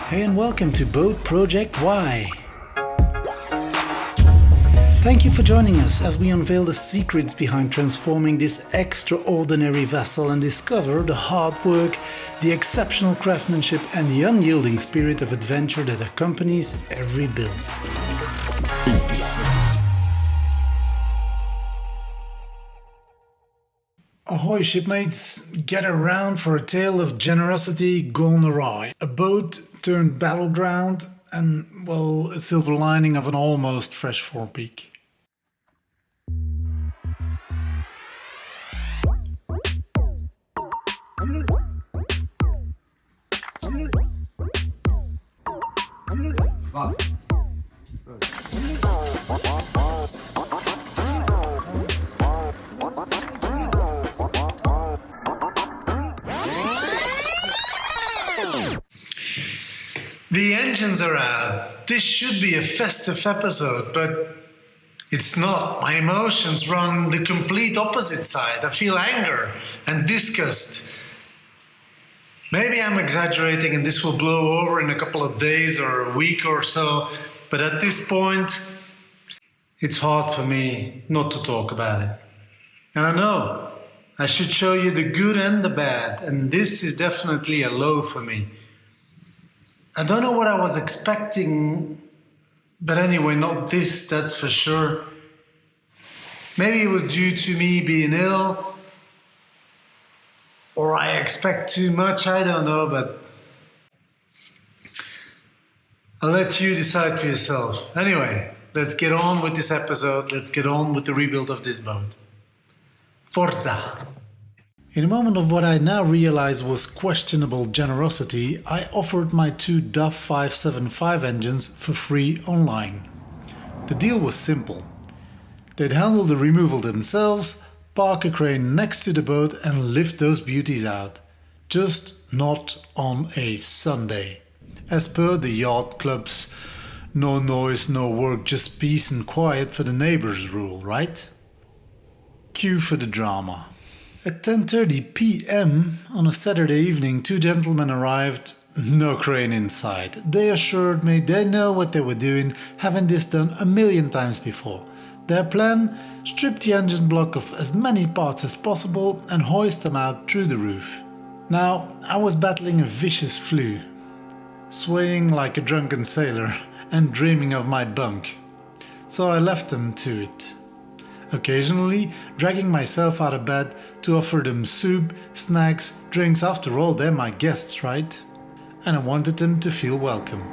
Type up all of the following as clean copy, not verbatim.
Hey and welcome to BoatProjectY. Thank you for joining us as we unveil the secrets behind transforming this extraordinary vessel and discover the hard work, the exceptional craftsmanship and the unyielding spirit of adventure that accompanies every build. Ahoy shipmates, get around for a tale of generosity gone awry. A boat turned battleground and, well, a silver lining of an almost fresh Forepeak. The engines are out. This should be a festive episode, but it's not. My emotions run the complete opposite side. I feel anger and disgust. Maybe I'm exaggerating and this will blow over in a couple of days or a week or so, but at this point, it's hard for me not to talk about it. And I know I should show you the good and the bad, and this is definitely a low for me. I don't know what I was expecting, but anyway, not this, that's for sure. Maybe it was due to me being ill, or I expect too much, I don't know, but I'll let you decide for yourself. Anyway, let's get on with this episode, let's get on with the rebuild of this boat. Forza! In a moment of what I now realize was questionable generosity, I offered my two DAF 575 engines for free online. The deal was simple. They'd handle the removal themselves, park a crane next to the boat and lift those beauties out. Just not on a Sunday. As per the yacht club's no noise, no work, just peace and quiet for the neighbors rule, right? Cue for the drama. At 10:30 p.m. on a Saturday evening, two gentlemen arrived, no crane inside. They assured me they know what they were doing, having this done a million times before. Their plan? Strip the engine block of as many parts as possible and hoist them out through the roof. Now, I was battling a vicious flu, swaying like a drunken sailor and dreaming of my bunk. So I left them to it. Occasionally dragging myself out of bed to offer them soup, snacks, drinks. After all, they're my guests, right? And I wanted them to feel welcome.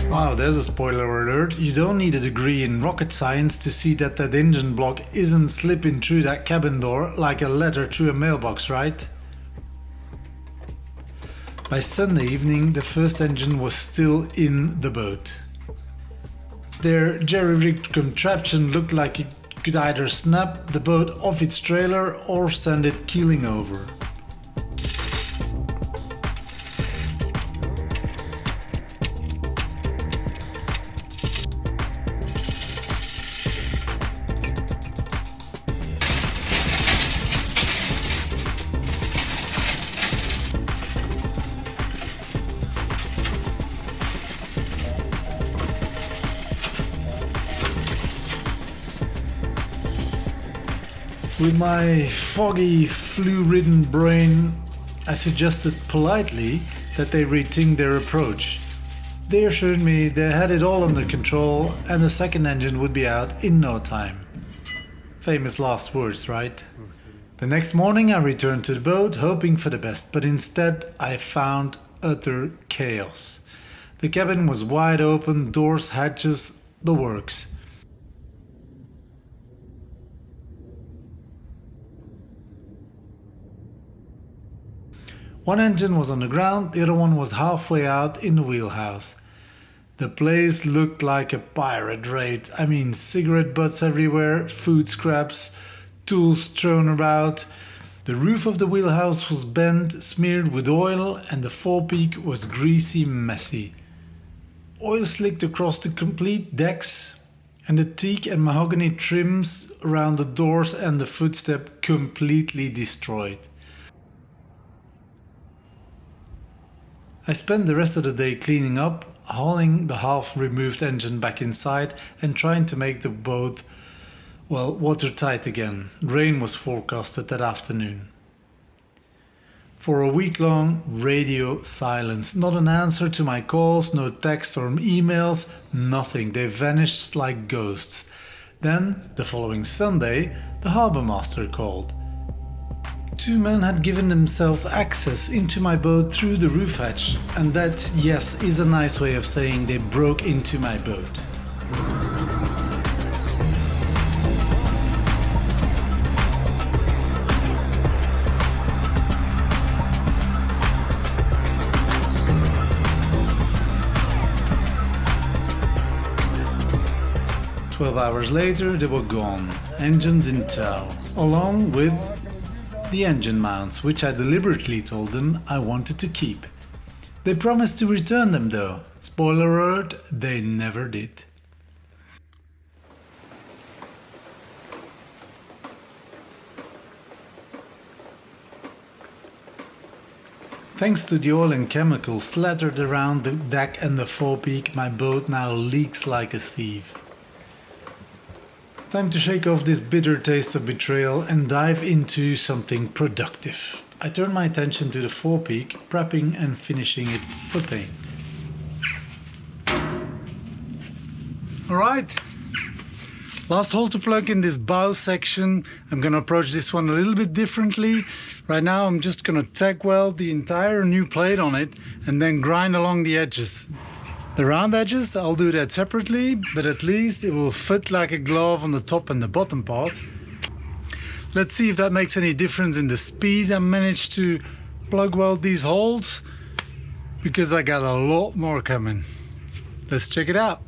Wow, there's a spoiler alert. You don't need a degree in rocket science to see that engine block isn't slipping through that cabin door like a letter through a mailbox, right? By Sunday evening, the first engine was still in the boat. Their jerry-rigged contraption looked like it could either snap the boat off its trailer or send it keeling over. With my foggy, flu-ridden brain, I suggested politely that they rethink their approach. They assured me they had it all under control and the second engine would be out in no time. Famous last words, right? The next morning I returned to the boat, hoping for the best, but instead I found utter chaos. The cabin was wide open, doors, hatches, the works. One engine was on the ground, the other one was halfway out in the wheelhouse. The place looked like a pirate raid. I mean, cigarette butts everywhere, food scraps, tools thrown about. The roof of the wheelhouse was bent, smeared with oil, and the forepeak was greasy, messy. Oil slicked across the complete decks, and the teak and mahogany trims around the doors and the footstep completely destroyed. I spent the rest of the day cleaning up, hauling the half-removed engine back inside and trying to make the boat, watertight again. Rain was forecasted that afternoon. For a week long, radio silence. Not an answer to my calls, no text or emails, nothing. They vanished like ghosts. Then, the following Sunday, the harbour master called. 2 men had given themselves access into my boat through the roof hatch, and that, yes, is a nice way of saying they broke into my boat. "12 hours later, they were gone, engines in tow, along with the engine mounts, which I deliberately told them I wanted to keep. They promised to return them though. Spoiler alert, they never did. Thanks to the oil and chemicals slattered around the deck and the forepeak, my boat now leaks like a sieve. Time to shake off this bitter taste of betrayal and dive into something productive. I turn my attention to the forepeak, prepping and finishing it for paint. Alright, last hole to plug in this bow section. I'm gonna approach this one a little bit differently. Right now I'm just gonna tack weld the entire new plate on it and then grind along the edges. The round edges, I'll do that separately, but at least it will fit like a glove on the top and the bottom part. Let's see if that makes any difference in the speed I managed to plug weld these holes, because I got a lot more coming. Let's check it out.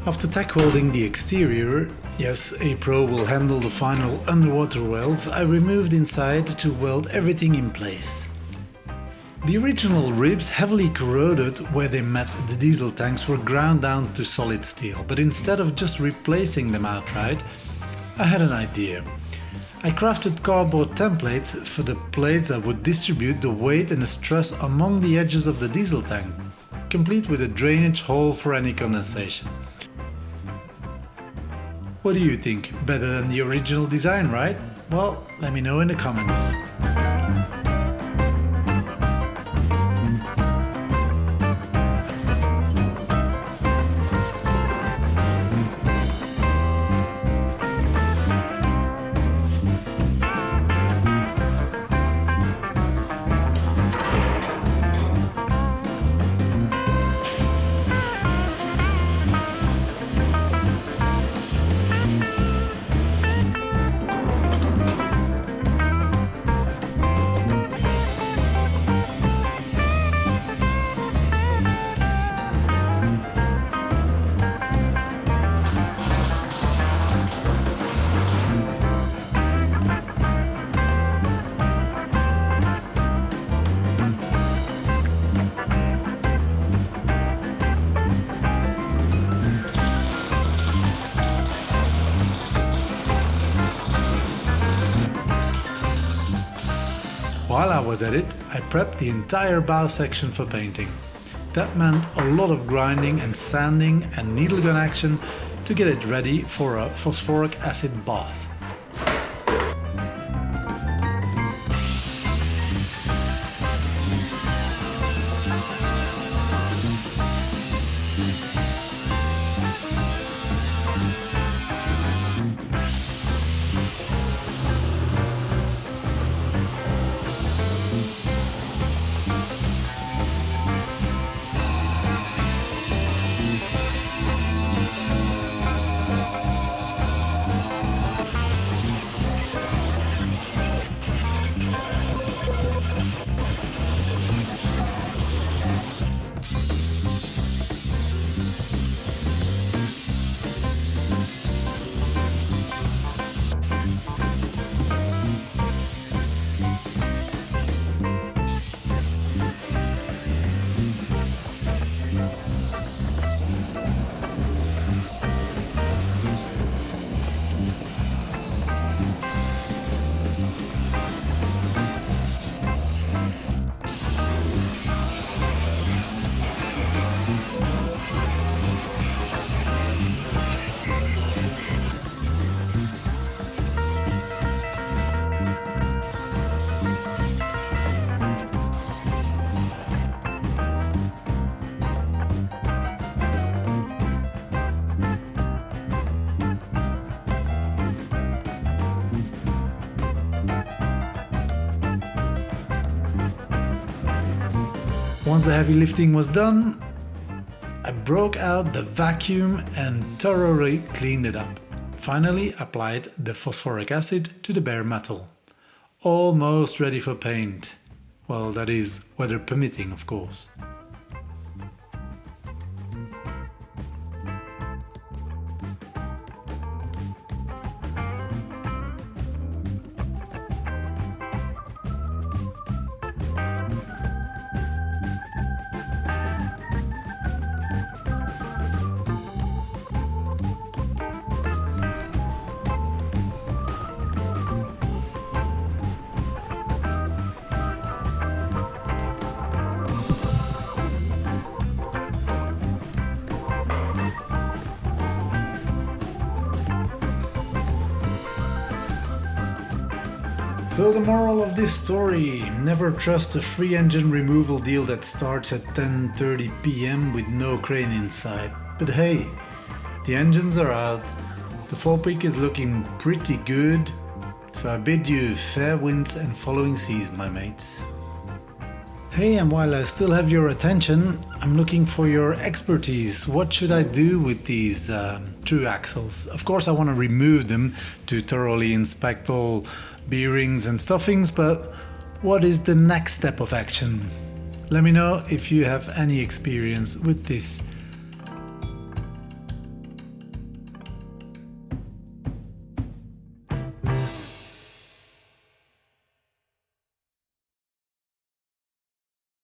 After tack welding the exterior, yes, a pro will handle the final underwater welds, I removed inside to weld everything in place. The original ribs, heavily corroded where they met the diesel tanks, were ground down to solid steel, but instead of just replacing them outright, I had an idea. I crafted cardboard templates for the plates that would distribute the weight and the stress among the edges of the diesel tank, complete with a drainage hole for any condensation. What do you think? Better than the original design, right? Well, let me know in the comments. While I was at it, I prepped the entire bow section for painting. That meant a lot of grinding and sanding and needle gun action to get it ready for a phosphoric acid bath. Once the heavy lifting was done, I broke out the vacuum and thoroughly cleaned it up. Finally applied the phosphoric acid to the bare metal. Almost ready for paint. Well, that is, weather permitting, of course. So the moral of this story, never trust a free engine removal deal that starts at 10:30 PM with no crane inside. But hey, the engines are out, the Forepeak is looking pretty good, so I bid you fair winds and following seas, my mates. Hey, and while I still have your attention, I'm looking for your expertise. What should I do with these true axles? Of course I want to remove them to thoroughly inspect all bearings and stuffings, but what is the next step of action? Let me know if you have any experience with this